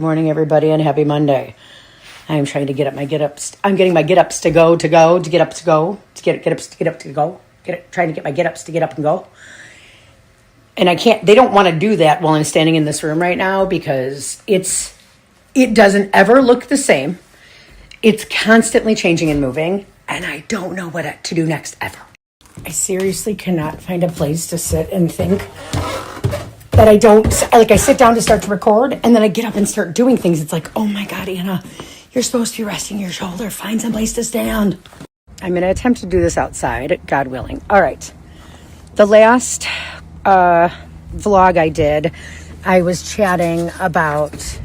Morning, everybody, and happy Monday. I'm trying to get up my get-ups. I'm getting my get-ups to go, trying to get my get-ups to get up and go. And I can't, they don't want to do that while I'm standing in this room right now because it doesn't ever look the same. It's constantly changing and moving, and I don't know what to do next ever. I seriously cannot find a place to sit and think that I sit down to start to record and then I get up and start doing things. It's like, oh my God, Anna, you're supposed to be resting your shoulder. Find some place to stand. I'm going to attempt to do this outside, God willing. All right. The last vlog I did, I was chatting about,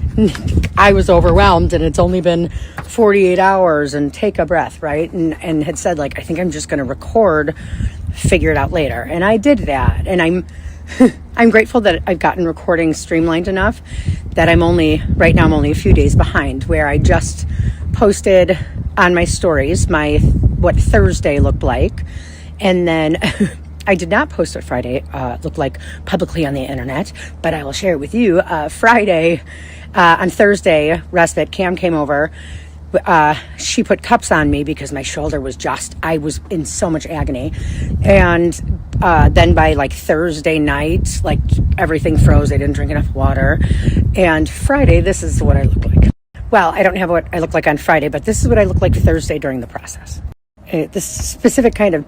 I was overwhelmed and it's only been 48 hours and take a breath, right? And had said like, I think I'm just going to record, figure it out later. And I did that. And I'm grateful that I've gotten recording streamlined enough that right now I'm only a few days behind, where I just posted on my stories what Thursday looked like. And then I did not post what Friday looked like publicly on the internet, but I will share it with you. Friday, on Thursday, respite, Cam came over. She put cups on me because my shoulder I was in so much agony. And then by like Thursday night, like everything froze. I didn't drink enough water. And Friday, this is what I look like. Well, I don't have what I look like on Friday, but this is what I look like Thursday during the process. This specific kind of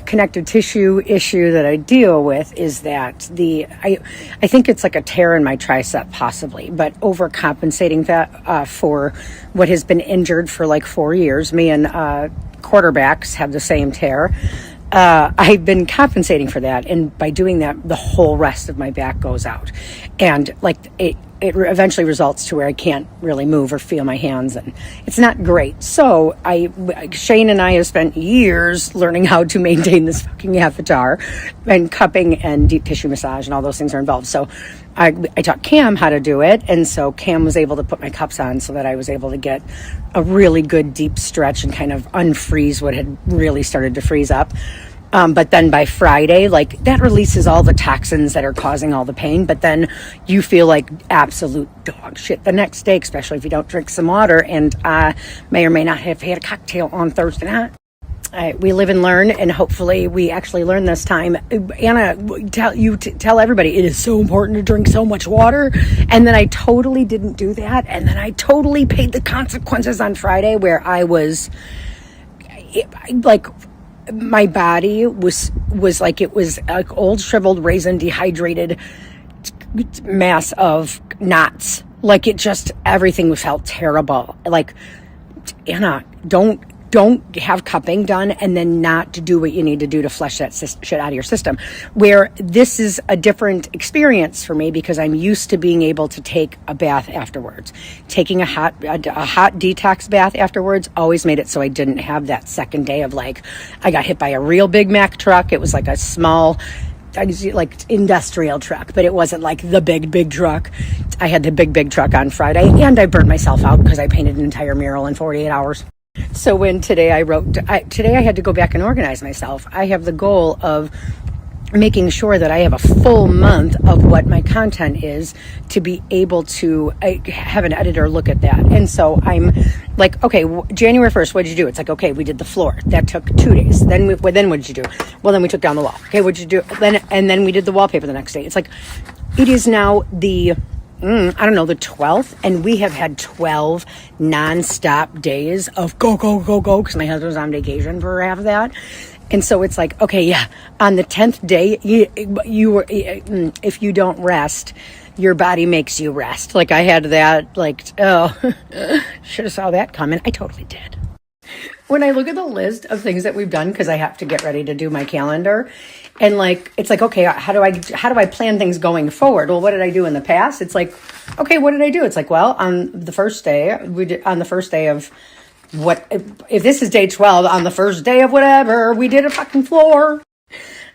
connective tissue issue that I deal with is that I think it's like a tear in my tricep possibly, but overcompensating that for what has been injured for like 4 years. Me and quarterbacks have the same tear. I've been compensating for that, and by doing that, the whole rest of my back goes out, and like it eventually results to where I can't really move or feel my hands, and it's not great. So Shane and I have spent years learning how to maintain this fucking avatar, and cupping and deep tissue massage and all those things are involved. So I taught Cam how to do it, and so Cam was able to put my cups on so that I was able to get a really good deep stretch and kind of unfreeze what had really started to freeze up. But then by Friday, like that releases all the toxins that are causing all the pain. But then you feel like absolute dog shit the next day, especially if you don't drink some water, and may or may not have had a cocktail on Thursday night. We live and learn, and hopefully we actually learn this time. Anna, tell everybody it is so important to drink so much water. And then I totally didn't do that. And then I totally paid the consequences on Friday, where I was like, my body was like, it was like old shriveled raisin, dehydrated mass of knots. Like everything felt terrible. Like, Anna, don't have cupping done and then not to do what you need to do to flush that shit out of your system. Where this is a different experience for me because I'm used to being able to take a bath afterwards. Taking a hot detox bath afterwards always made it so I didn't have that second day of like, I got hit by a real Big Mac truck. It was like a small, like industrial truck, but it wasn't like the big truck. I had the big truck on Friday, and I burned myself out because I painted an entire mural in 48 hours. So when today I had to go back and organize myself. I have the goal of making sure that I have a full month of what my content is to be able to have an editor look at that. And so I'm like, okay, January 1st, what did you do? It's like, okay, we did the floor. That took 2 days. Then what did you do? Well, then we took down the wall. Okay, what did you do? Then we did the wallpaper the next day. It's like, it is now the 12th, and we have had 12 nonstop days of go, because my husband was on vacation for half of that. And so it's like, okay, yeah, on the 10th day, if you don't rest, your body makes you rest. Like I had that, like, oh, should have saw that coming. I totally did. When I look at the list of things that we've done, because I have to get ready to do my calendar, and like, it's like, okay, how do I plan things going forward? Well, what did I do in the past? It's like, okay, what did I do? It's like, well, on the first day of what, if this is day 12, on the first day of whatever, we did a fucking floor.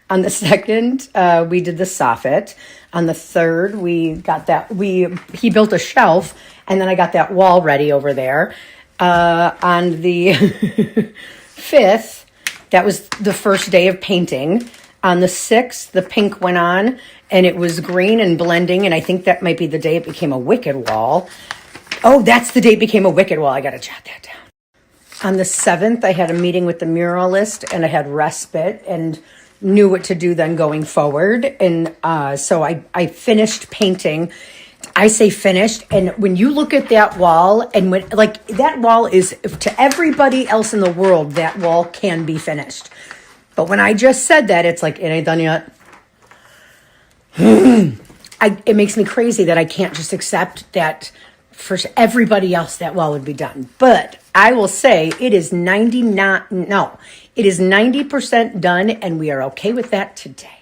On the second, we did the soffit. On the third, he built a shelf, and then I got that wall ready over there. On the 5th, that was the first day of painting. On the 6th, the pink went on, and it was green and blending, and I think that might be the day it became a wicked wall. Oh, that's the date became a wicked wall. I got to jot that down. On the 7th, I had a meeting with the muralist and I had respite and knew what to do then going forward. And so I finished painting. I say finished. And when you look at that wall, and when like that wall is to everybody else in the world, that wall can be finished. But when I just said that, it's like, it ain't done yet. It makes me crazy that I can't just accept that for everybody else that wall would be done. But I will say it is 90% done, and we are okay with that today.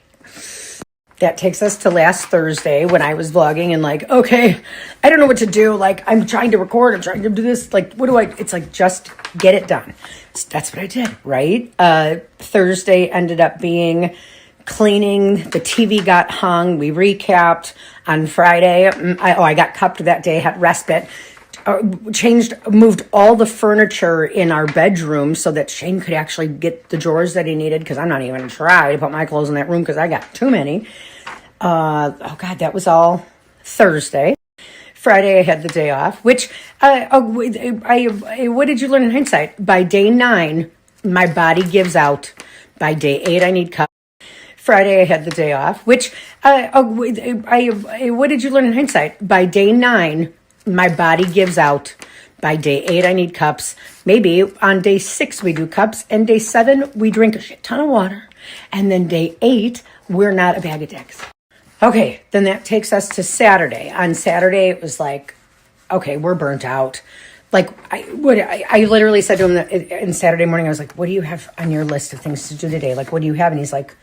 That takes us to last Thursday when I was vlogging and like, okay, I don't know what to do. Like, I'm trying to record, I'm trying to do this. Like, it's like, just get it done. So that's what I did, right? Thursday ended up being cleaning. The TV got hung. We recapped on Friday. I got cupped that day, had respite. Moved all the furniture in our bedroom so that Shane could actually get the drawers that he needed, because I'm not even trying to put my clothes in that room because I got too many. That was all Thursday. Friday, I had the day off, which, what did you learn in hindsight? By day 9, my body gives out. By day 8, I need cups. Friday, I had the day off, which, what did you learn in hindsight? By day 9, my body gives out. By day 8, I need cups. Maybe on day 6, we do cups. And day 7, we drink a shit ton of water. And then day 8, we're not a bag of dicks. Okay, then that takes us to Saturday. On Saturday, it was like, okay, we're burnt out. Like, I literally said to him in Saturday morning, I was like, what do you have on your list of things to do today? Like, what do you have? And he's like,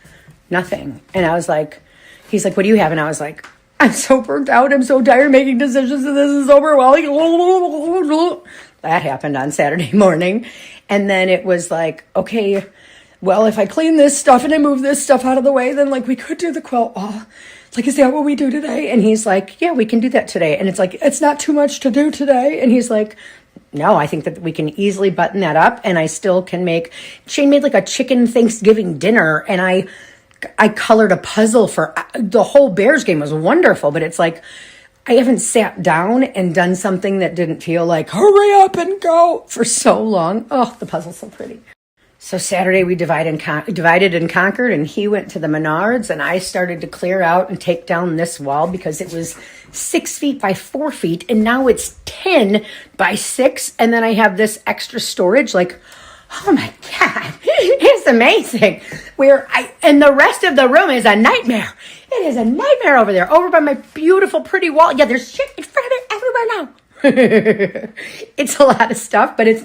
nothing. And I was like, he's like, what do you have? And I was like, I'm so burnt out. I'm so tired making decisions, and this is overwhelming. That happened on Saturday morning. And then it was like, okay, well, if I clean this stuff and I move this stuff out of the way, then like we could do the quilt wall. Like, is that what we do today? And he's like, yeah, we can do that today. And it's like, it's not too much to do today. And he's like, no, I think that we can easily button that up. And I still can Shane made like a chicken Thanksgiving dinner, and I colored a puzzle for the whole Bears game. Was wonderful, but it's like, I haven't sat down and done something that didn't feel like hurry up and go for so long. Oh, the puzzle's so pretty. So Saturday we divided and conquered, and he went to the Menards, and I started to clear out and take down this wall because it was 6 feet by 4 feet, and now it's 10 by 6, and then I have this extra storage. Like, oh my God, it's amazing. And the rest of the room is a nightmare. It is a nightmare over there, over by my beautiful, pretty wall. Yeah, there's shit in front of it everywhere now. It's a lot of stuff, but it's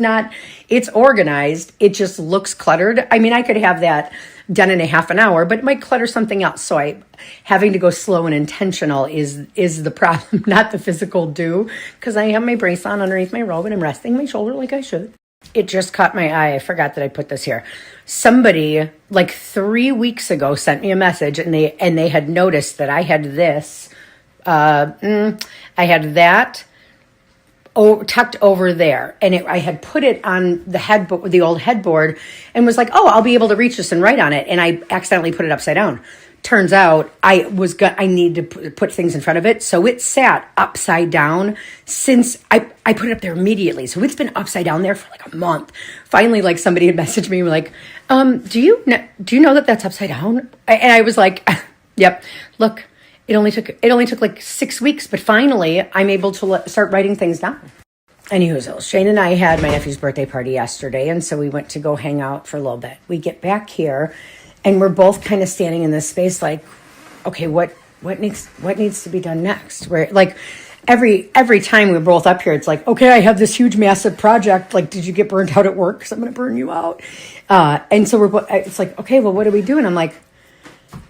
organized. It just looks cluttered. I mean, I could have that done in a half an hour, but it might clutter something else. So having to go slow and intentional is the problem, not the physical do, because I have my brace on underneath my robe and I'm resting my shoulder like I should. It just caught my eye. I forgot that I put this here. Somebody like 3 weeks ago sent me a message, and they had noticed that I had this. I had that tucked over there, and I had put it on the old headboard, and was like, oh, I'll be able to reach this and write on it. And I accidentally put it upside down. Turns out I need to put things in front of it. So it sat upside down since I put it up there immediately. So it's been upside down there for like a month. Finally, like somebody had messaged me like, do you know that that's upside down? And I was like, yep, look, it only took like 6 weeks, but finally I'm able to start writing things down. Anywho, Shane and I had my nephew's birthday party yesterday. And so we went to go hang out for a little bit. We get back here, and we're both kind of standing in this space like, okay, what needs to be done next? Where like every time we're both up here, it's like, okay, I have this huge, massive project. Like, did you get burnt out at work? Because I'm going to burn you out. And so it's like, okay, well, what do we do? And I'm like,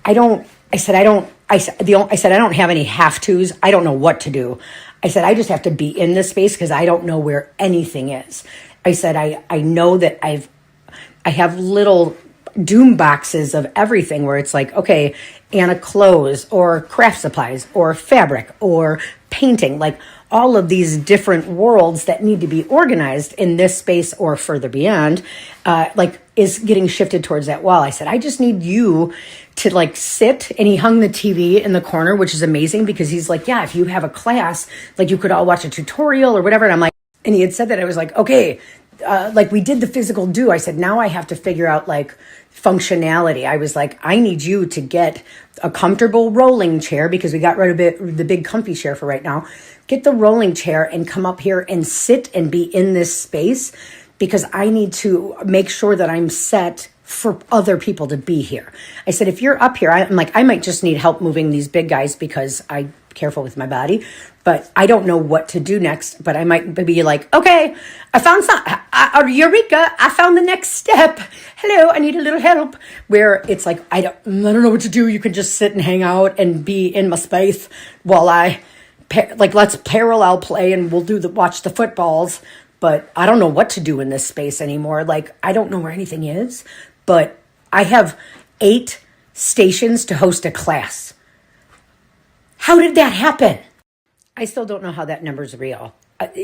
I don't have any have-tos. I don't know what to do. I said, I just have to be in this space because I don't know where anything is. I said, I know that I have little doom boxes of everything where it's like, okay, Anna clothes or craft supplies or fabric or painting, like all of these different worlds that need to be organized in this space or further beyond, is getting shifted towards that wall. I said, I just need you to like sit, and he hung the TV in the corner, which is amazing because he's like, yeah, if you have a class, like you could all watch a tutorial or whatever. And I'm like, and he had said that, I was like, okay, we did the physical do. I said, now I have to figure out like functionality. I was like, I need you to get a comfortable rolling chair because we got rid of the big comfy chair for right now. Get the rolling chair and come up here and sit and be in this space because I need to make sure that I'm set for other people to be here. I said, if you're up here, I'm like, I might just need help moving these big guys because I'm careful with my body, but I don't know what to do next. But I might be like, okay, I found Eureka, I found the next step. Hello, I need a little help. Where it's like, I don't know what to do. You can just sit and hang out and be in my space while let's parallel play and we'll watch the footballs. But I don't know what to do in this space anymore. Like, I don't know where anything is, but I have 8 stations to host a class. How did that happen? I still don't know how that number's real.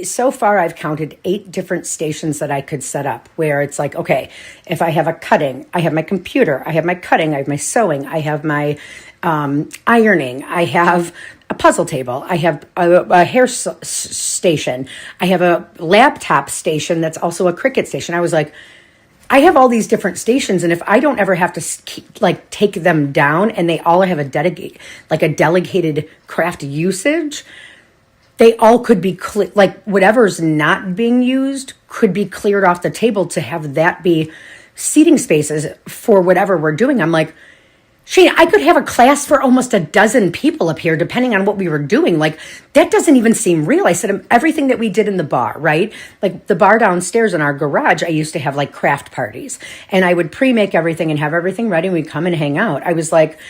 So far, I've counted 8 different stations that I could set up where it's like, okay, if I have a cutting, I have my computer, I have my cutting, I have my sewing, I have my ironing, I have a puzzle table, I have a hair station, I have a laptop station that's also a Cricut station. I was like, I have all these different stations, and if I don't ever have to take them down and they all have a delegated craft usage, they all could be whatever's not being used could be cleared off the table to have that be seating spaces for whatever we're doing. I'm like, Shane, I could have a class for almost a dozen people up here, depending on what we were doing. Like, that doesn't even seem real. I said, everything that we did in the bar, right? Like the bar downstairs in our garage, I used to have like craft parties, and I would pre-make everything and have everything ready. And we'd come and hang out. I was like,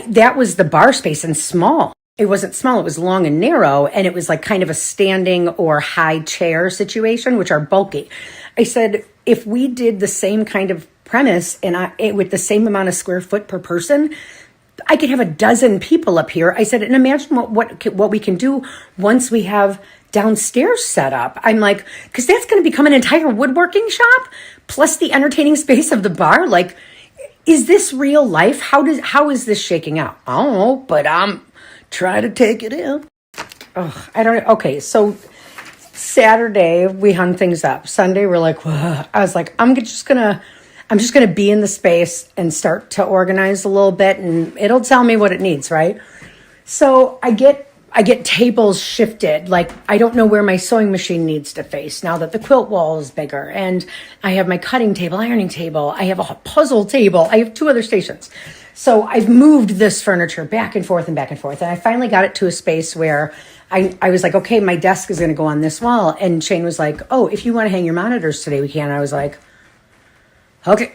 that was the bar space, and small. It wasn't small. It was long and narrow. And it was like kind of a standing or high chair situation, which are bulky. I said, if we did the same kind of premise and with the same amount of square foot per person, I could have a dozen people up here. I said, and imagine what we can do once we have downstairs set up. I'm like, because that's going to become an entire woodworking shop plus the entertaining space of the bar. Like, is this real life? How is this shaking out? I don't know, but I'm trying to take it in. Oh, I don't know. Okay, so Saturday we hung things up. Sunday we're like, whoa. I was like, I'm just gonna be in the space and start to organize a little bit, and it'll tell me what it needs, right? So I get tables shifted. Like, I don't know where my sewing machine needs to face now that the quilt wall is bigger, and I have my cutting table, ironing table, I have a puzzle table, I have 2 other stations. So I've moved this furniture back and forth, and I finally got it to a space where I was like, okay, my desk is going to go on this wall. And Shane was like, oh, if you want to hang your monitors today, we can. And I was like, okay.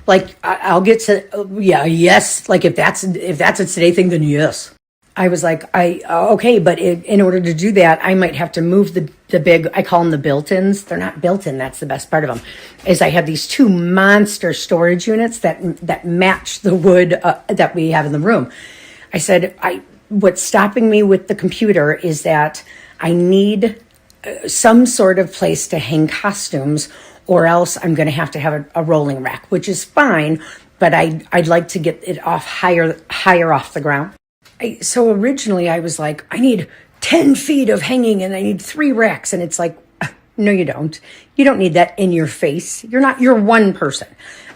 Like, I'll get to, yes. Like, if that's a today thing, then yes. I was like, okay, but in order to do that, I might have to move the big, I call them the built-ins. They're not built-in. That's the best part of them, is I have these 2 monster storage units that match the wood that we have in the room. I said, what's stopping me with the computer is that I need some sort of place to hang costumes, or else I'm going to have a rolling rack, which is fine, but I'd like to get it higher off the ground. So originally I was like, I need 10 feet of hanging and I need 3 racks. And it's like, no, you don't. You don't need that in your face. You're one person.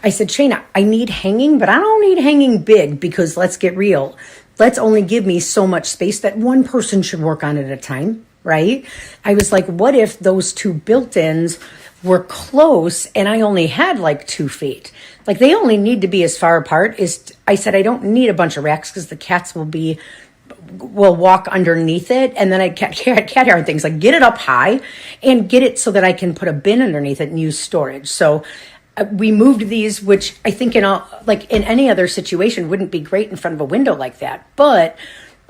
I said, Shayna, I need hanging, but I don't need hanging big, because let's get real. Let's only give me so much space that one person should work on at a time, right? I was like, what if those 2 built-ins were close and I only had like 2 feet? Like, they only need to be as far apart as, I said, I don't need a bunch of racks because the cats will walk underneath it. And then I cat hair and things, like, get it up high and get it so that I can put a bin underneath it and use storage. So we moved these, which I think in any other situation wouldn't be great in front of a window like that. But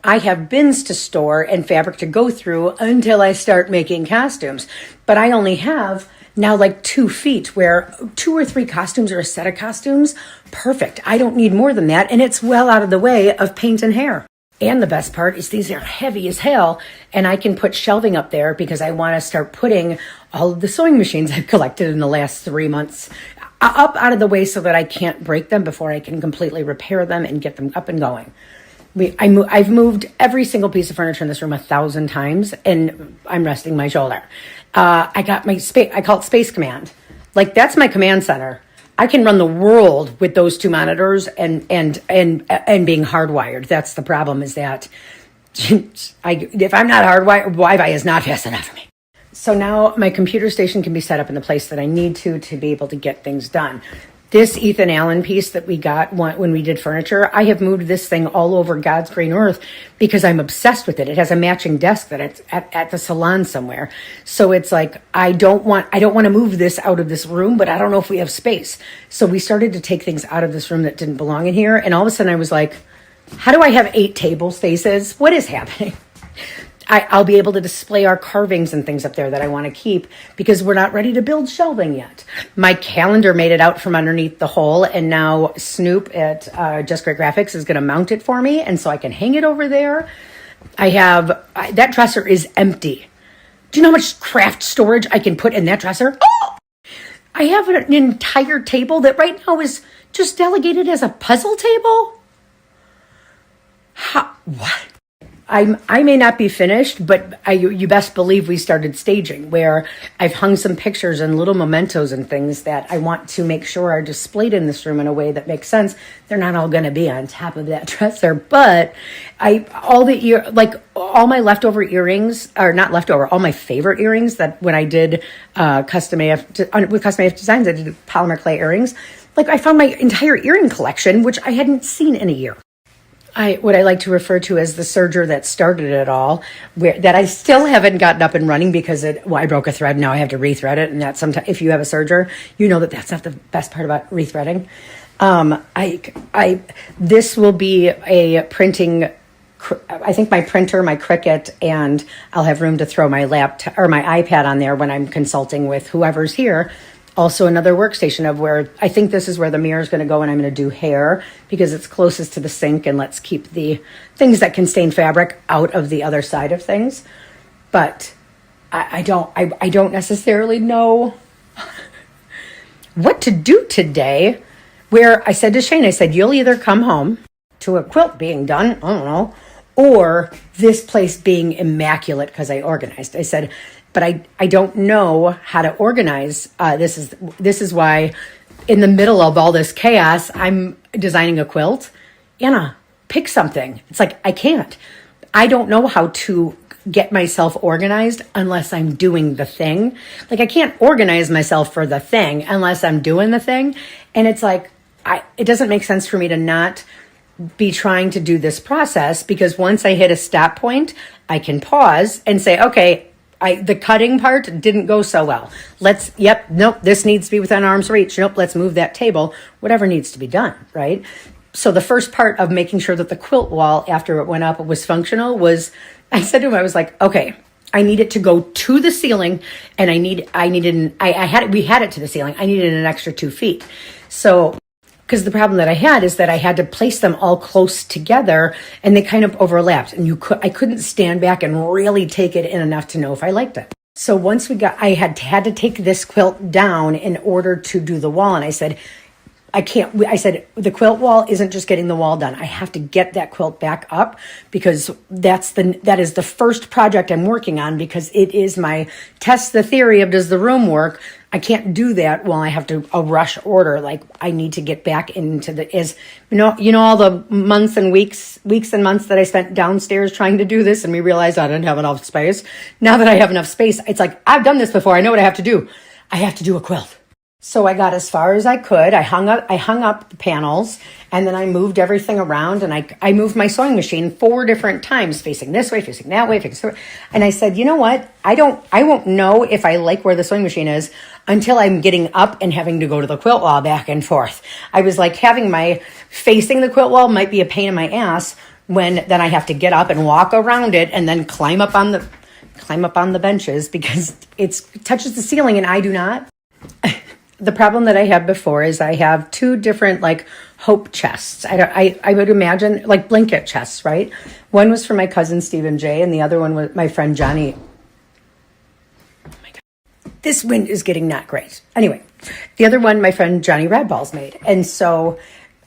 I have bins to store and fabric to go through until I start making costumes. But I only have now like 2 feet, where 2 or 3 costumes or a set of costumes, perfect. I don't need more than that. And it's well out of the way of paint and hair. And the best part is these are heavy as hell, and I can put shelving up there because I want to start putting all of the sewing machines I've collected in the last 3 months up out of the way so that I can't break them before I can completely repair them and get them up and going. I've moved every single piece of furniture in this room 1,000 times, and I'm resting my shoulder. I got my space. I call it Space Command. Like, that's my command center. I can run the world with those 2 monitors and being hardwired. That's the problem, is that if I'm not hardwired, Wi-Fi is not fast enough for me. So now my computer station can be set up in the place that I need to be able to get things done. This Ethan Allen piece that we got when we did furniture, I have moved this thing all over God's green earth because I'm obsessed with it. It has a matching desk that it's at the salon somewhere. So it's like, I don't want to move this out of this room, but I don't know if we have space. So we started to take things out of this room that didn't belong in here. And all of a sudden I was like, how do I have 8 table spaces? What is happening? I'll be able to display our carvings and things up there that I want to keep because we're not ready to build shelving yet. My calendar made it out from underneath the hole, and now Snoop at Just Great Graphics is going to mount it for me, and so I can hang it over there. That dresser is empty. Do you know how much craft storage I can put in that dresser? Oh! I have an entire table that right now is just delegated as a puzzle table. What? I may not be finished, but you best believe we started staging, where I've hung some pictures and little mementos and things that I want to make sure are displayed in this room in a way that makes sense. They're not all going to be on top of that dresser, but all my leftover earrings, or not leftover, all my favorite earrings that when I did Custom AF Designs, I did polymer clay earrings. Like, I found my entire earring collection, which I hadn't seen in a year. What I like to refer to as the serger that started it all, that I still haven't gotten up and running because I broke a thread. Now I have to rethread it. And that sometimes, if you have a serger, you know that's not the best part about rethreading. This will be a printing, I think my printer, my Cricut, and I'll have room to throw my laptop or my iPad on there when I'm consulting with whoever's here. Also another workstation of where I think this is where the mirror is going to go, and I'm going to do hair because it's closest to the sink, and let's keep the things that can stain fabric out of the other side of things. But I don't necessarily know what to do today, where I said to Shane, I said, you'll either come home to a quilt being done, I don't know, or this place being immaculate because I organized. I said, but I don't know how to organize. This is why in the middle of all this chaos, I'm designing a quilt. Anna, pick something. It's like, I can't. I don't know how to get myself organized unless I'm doing the thing. Like, I can't organize myself for the thing unless I'm doing the thing. And it's like, it doesn't make sense for me to not be trying to do this process, because once I hit a stop point, I can pause and say, okay, the cutting part didn't go so well. Nope, this needs to be within arm's reach. Nope, let's move that table. Whatever needs to be done, right? So the first part of making sure that the quilt wall, after it went up, was functional was, I said to him, I was like, okay, I need it to go to the ceiling, and we had it to the ceiling. I needed an extra 2 feet. So, because the problem that I had is that I had to place them all close together, and they kind of overlapped, and I couldn't stand back and really take it in enough to know if I liked it. So once I had to take this quilt down in order to do the wall, and I said, I said, the quilt wall isn't just getting the wall done. I have to get that quilt back up, because that is the first project I'm working on, because it is my test the theory of, does the room work? I can't do that while I have to rush order. Like, I need to get back into all the months and weeks and months that I spent downstairs trying to do this, and we realized I didn't have enough space. Now that I have enough space, it's like, I've done this before. I know what I have to do. I have to do a quilt. So I got as far as I could. I hung up the panels, and then I moved everything around, and I moved my sewing machine 4 different times, facing this way, facing that way, and I said, you know what? I won't know if I like where the sewing machine is until I'm getting up and having to go to the quilt wall back and forth. I was like, facing the quilt wall might be a pain in my ass when then I have to get up and walk around it and then climb up on the benches, because it touches the ceiling and I do not. the problem that I had before is I have two different like hope chests. I would imagine like blanket chests, right? One was for my cousin Stephen J, and the other one was my friend Johnny. Oh my God. This wind is getting not great. Anyway, the other one my friend Johnny Radballs made. And so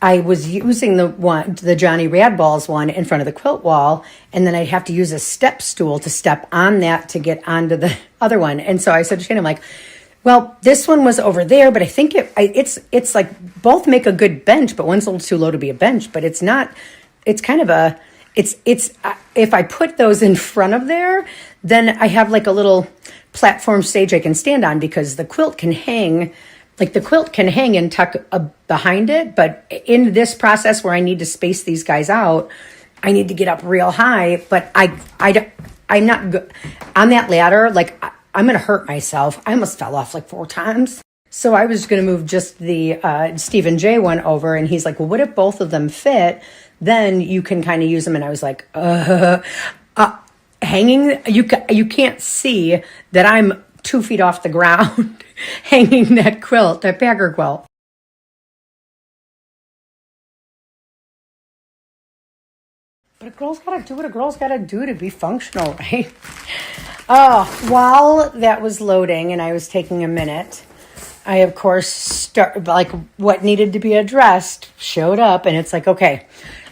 I was using the Johnny Radballs one in front of the quilt wall, and then I'd have to use a step stool to step on that to get onto the other one. And so I said to Shane, I'm like, well, this one was over there, but I think it's like both make a good bench, but one's a little too low to be a bench, but it's not, it's kind of a, it's if I put those in front of there, then I have like a little platform stage I can stand on, because the quilt can hang, like the quilt can hang and tuck behind it. But in this process where I need to space these guys out, I need to get up real high, but I'm not good on that ladder. Like I'm going to hurt myself. I almost fell off like 4 times. So I was going to move just the Stephen J one over, and he's like, well, what if both of them fit? Then you can kind of use them. And I was like, hanging, you can't see that I'm 2 feet off the ground hanging that quilt, that packer quilt. But a girl's got to do what a girl's got to do to be functional, right? Oh, while that was loading and I was taking a minute, I, of course, like what needed to be addressed showed up, and it's like, okay,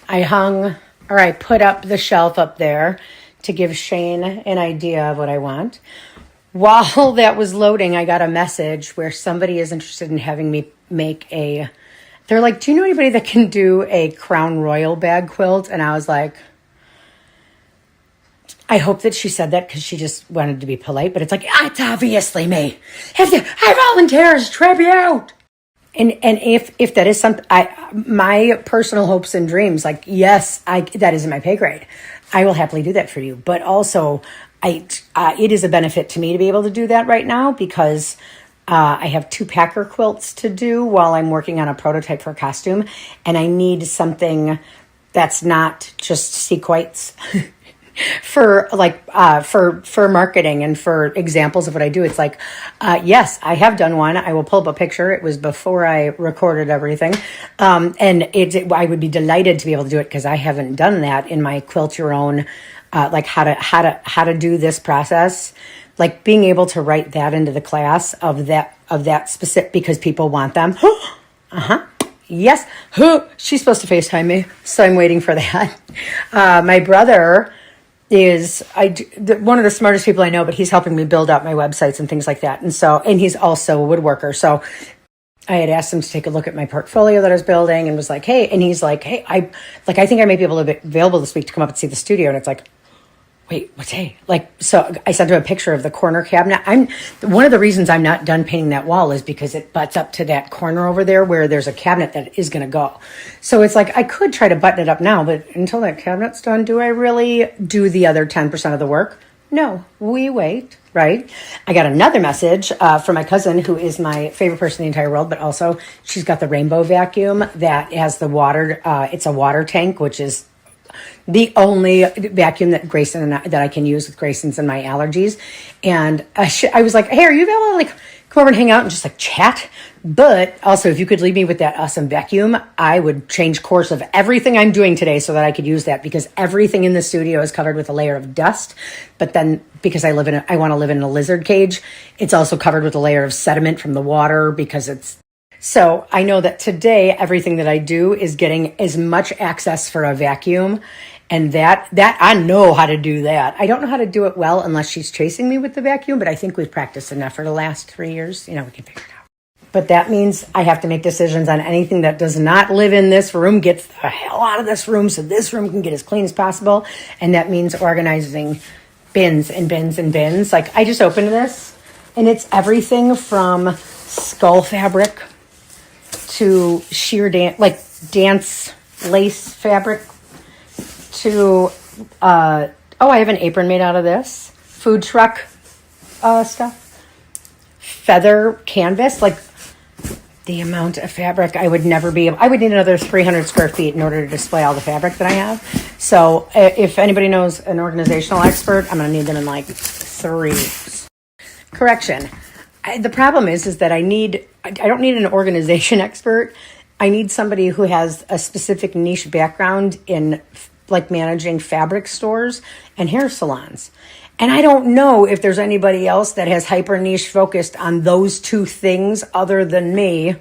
I put up the shelf up there to give Shane an idea of what I want. While that was loading, I got a message where somebody is interested in having me make they're like, do you know anybody that can do a Crown Royal bag quilt? And I was like, I hope that she said that because she just wanted to be polite, but it's like, it's obviously me. I volunteer as tribute. And if that is something, my personal hopes and dreams, like, yes, that is in my pay grade. I will happily do that for you. But also, it is a benefit to me to be able to do that right now, because I have 2 packer quilts to do while I'm working on a prototype for a costume, and I need something that's not just sequins for like for marketing and for examples of what I do. It's like, yes, I have done one. I will pull up a picture. It was before I recorded everything, and I would be delighted to be able to do it, because I haven't done that in my Quilt Your Own. Like how to do this process, like being able to write that into the class of that specific, because people want them. Yes. She's supposed to FaceTime me, so I'm waiting for that. My brother is one of the smartest people I know, but he's helping me build out my websites and things like that. And he's also a woodworker. So I had asked him to take a look at my portfolio that I was building, and was like, hey, and he's like, hey, I think I may be able to be available this week to come up and see the studio. And it's like, wait, what day? Like, so I sent him a picture of the corner cabinet. One of the reasons I'm not done painting that wall is because it butts up to that corner over there where there's a cabinet that is going to go. So it's like, I could try to button it up now, but until that cabinet's done, do I really do the other 10% of the work? No, we wait, right? I got another message from my cousin, who is my favorite person in the entire world, but also she's got the rainbow vacuum that has the water. It's a water tank, which is the only vacuum that that I can use with Grayson's and my allergies. And I was like, hey, are you available to like come over and hang out and just like chat? But also, if you could leave me with that awesome vacuum, I would change course of everything I'm doing today so that I could use that, because everything in the studio is covered with a layer of dust. But then because I want to live in a lizard cage, it's also covered with a layer of sediment from the water, because so I know that today, everything that I do is getting as much access for a vacuum, and that I know how to do that. I don't know how to do it well unless she's chasing me with the vacuum, but I think we've practiced enough for the last 3 years. We can figure it out. But that means I have to make decisions on anything that does not live in this room, gets the hell out of this room so this room can get as clean as possible. And that means organizing bins and bins and bins. Like, I just opened this, and it's everything from skull fabric to sheer dance lace fabric to I have an apron made out of this food truck stuff, feather canvas. Like, the amount of fabric I would never be able. I would need another 300 square feet in order to display all the fabric that I have. So if anybody knows an organizational expert, I'm going to need them in like 3 weeks. Correction. The problem is that I don't need an organization expert. I need somebody who has a specific niche background in like managing fabric stores and hair salons. And I don't know if there's anybody else that has hyper niche focused on those two things other than me.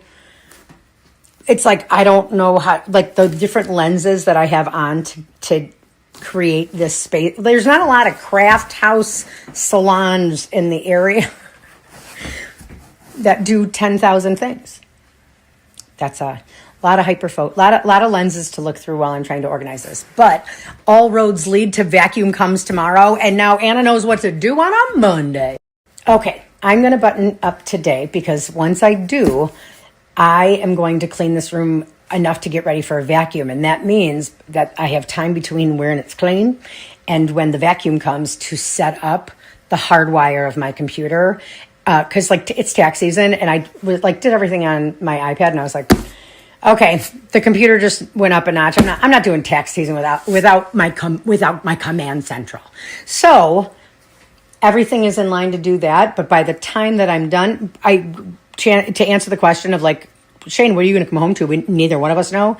It's like, I don't know how, like the different lenses that I have on to create this space. There's not a lot of craft house salons in the area that do 10,000 things. That's a lot of lot of lenses to look through while I'm trying to organize this. But all roads lead to vacuum comes tomorrow, and now Anna knows what to do on a Monday. Okay, I'm going to button up today because once I do, I am going to clean this room enough to get ready for a vacuum, and that means that I have time between when it's clean and when the vacuum comes to set up the hardwire of my computer. Because it's tax season, and I did everything on my iPad, and I was like, okay, the computer just went up a notch. I'm not doing tax season without my command central. So everything is in line to do that. But by the time that I'm done, to answer the question of like, Shane, what are you going to come home to? Neither one of us know.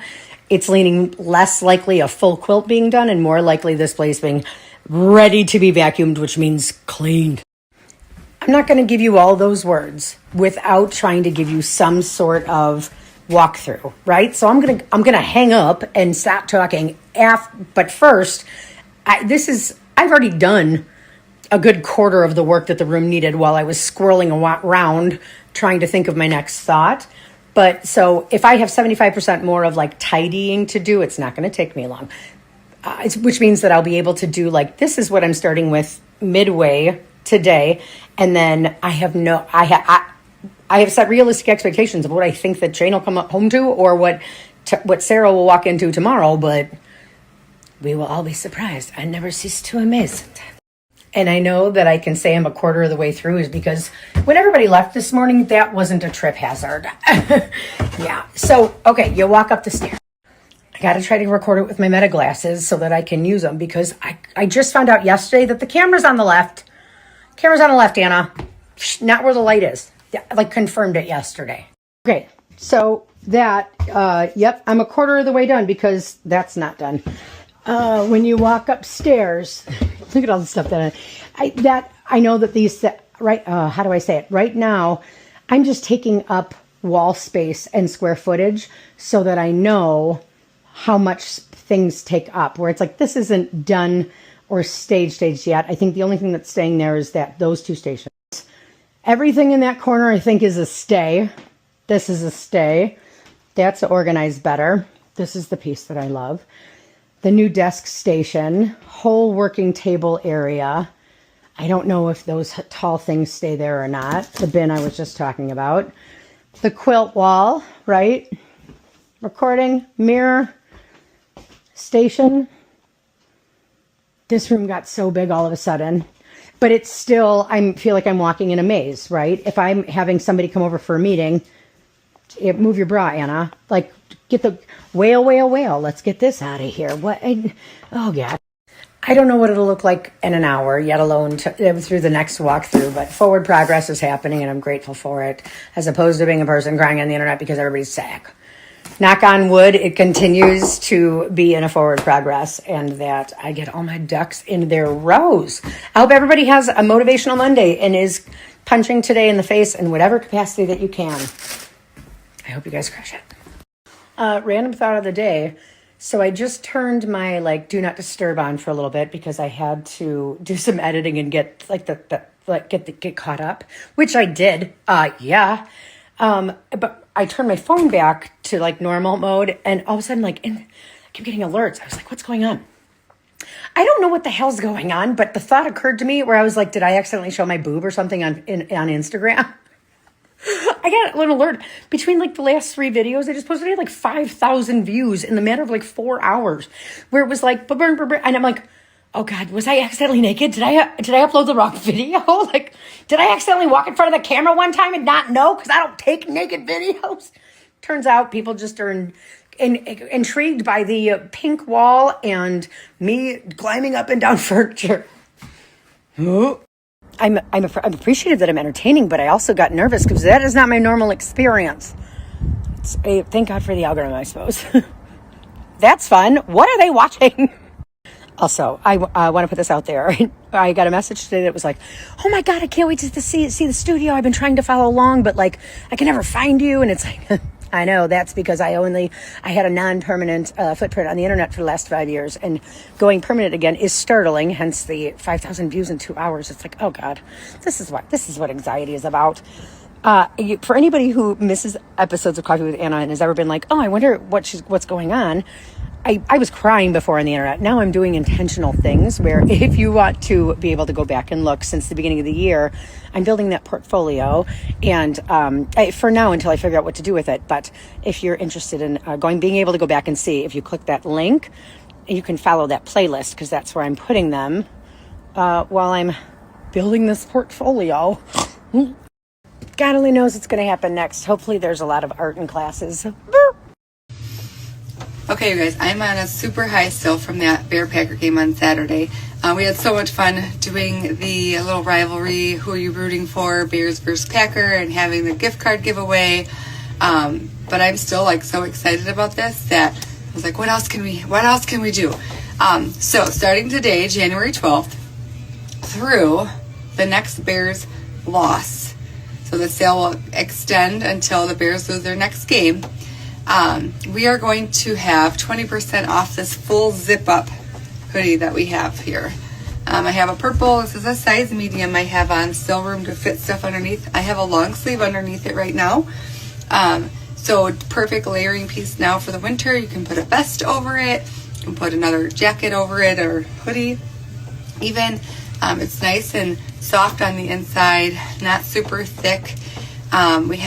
It's leaning less likely a full quilt being done and more likely this place being ready to be vacuumed, which means cleaned. I'm not going to give you all those words without trying to give you some sort of walkthrough, right? So I'm gonna hang up and stop talking. But first, I've already done a good quarter of the work that the room needed while I was squirreling around trying to think of my next thought. But so if I have 75% more of like tidying to do, it's not going to take me long. Which means that I'll be able to do like, this is what I'm starting with midway today. And then I have set realistic expectations of what I think that Shane will come up home to or what Sarah will walk into tomorrow, but we will all be surprised. I never cease to amaze. And I know that I can say I'm a quarter of the way through is because when everybody left this morning, that wasn't a trip hazard. Yeah. So, okay, you walk up the stairs. I got to try to record it with my meta glasses so that I can use them because I just found out yesterday that the camera's on the left. Camera's on the left, Anna. Not where the light is. I confirmed it yesterday. Okay, so that, yep, I'm a quarter of the way done because that's not done. When you walk upstairs, look at all the stuff that I know that these, right, how do I say it? Right now, I'm just taking up wall space and square footage so that I know how much things take up, where it's like, this isn't done or staged yet. I think the only thing that's staying there is those two stations. Everything in that corner, I think, is a stay. This is a stay. That's organized better. This is the piece that I love. The new desk station, whole working table area. I don't know if those tall things stay there or not. The bin I was just talking about. The quilt wall, right? Recording, mirror, station. This room got so big all of a sudden. But it's still, I feel like I'm walking in a maze, right? If I'm having somebody come over for a meeting, move your bra, Anna. Like, get the whale. Let's get this out of here. Oh, God. I don't know what it'll look like in an hour, yet alone through the next walkthrough, but forward progress is happening, and I'm grateful for it, as opposed to being a person crying on the internet because everybody's sick. Knock on wood, it continues to be in a forward progress, and that I get all my ducks in their rows. I hope everybody has a motivational Monday and is punching today in the face in whatever capacity that you can. I hope you guys crush it. Random thought of the day. So I just turned my do not disturb on for a little bit because I had to do some editing and get get caught up, which I did. Yeah. But I turned my phone back to normal mode, and all of a sudden I keep getting alerts. I was like, what's going on? I don't know what the hell's going on, but the thought occurred to me where I was like, did I accidentally show my boob or something on Instagram? I got an alert between the last 3 videos I just posted. I had 5,000 views in the matter of 4 hours, where it was and I'm like, oh God, was I accidentally naked? Did I upload the wrong video? Did I accidentally walk in front of the camera one time and not know? Because I don't take naked videos. Turns out people just are intrigued by the pink wall and me climbing up and down furniture. I'm appreciative that I'm entertaining, but I also got nervous because that is not my normal experience. Thank God for the algorithm, I suppose. That's fun. What are they watching? Also, I want to put this out there. I got a message today that was like, "Oh my God, I can't wait to see the studio. I've been trying to follow along, but like I can never find you." And it's like, I know that's because I had a non-permanent footprint on the internet for the last 5 years, and going permanent again is startling. Hence the 5,000 views in 2 hours. It's like, oh God, this is what anxiety is about. For anybody who misses episodes of Coffee with Anna and has ever been like, "Oh, I wonder what's going on." I was crying before on the internet. Now I'm doing intentional things where if you want to be able to go back and look since the beginning of the year, I'm building that portfolio. And for now, until I figure out what to do with it. But if you're interested in being able to go back and see, if you click that link, you can follow that playlist because that's where I'm putting them while I'm building this portfolio. God only knows what's going to happen next. Hopefully there's a lot of art in classes. Okay, you guys, I'm on a super high still from that Bear Packer game on Saturday. We had so much fun doing the little rivalry, who are you rooting for, Bears versus Packer, and having the gift card giveaway. But I'm still like so excited about this that I was like, what else can we do? So starting today, January 12th, through the next Bears loss. So the sale will extend until the Bears lose their next game. We are going to have 20% off this full zip-up hoodie that we have here. I have a purple. This is a size medium. I have on still room to fit stuff underneath. I have a long sleeve underneath it right now. So perfect layering piece now for the winter. You can put a vest over it. You can put another jacket over it or hoodie even. It's nice and soft on the inside, not super thick. We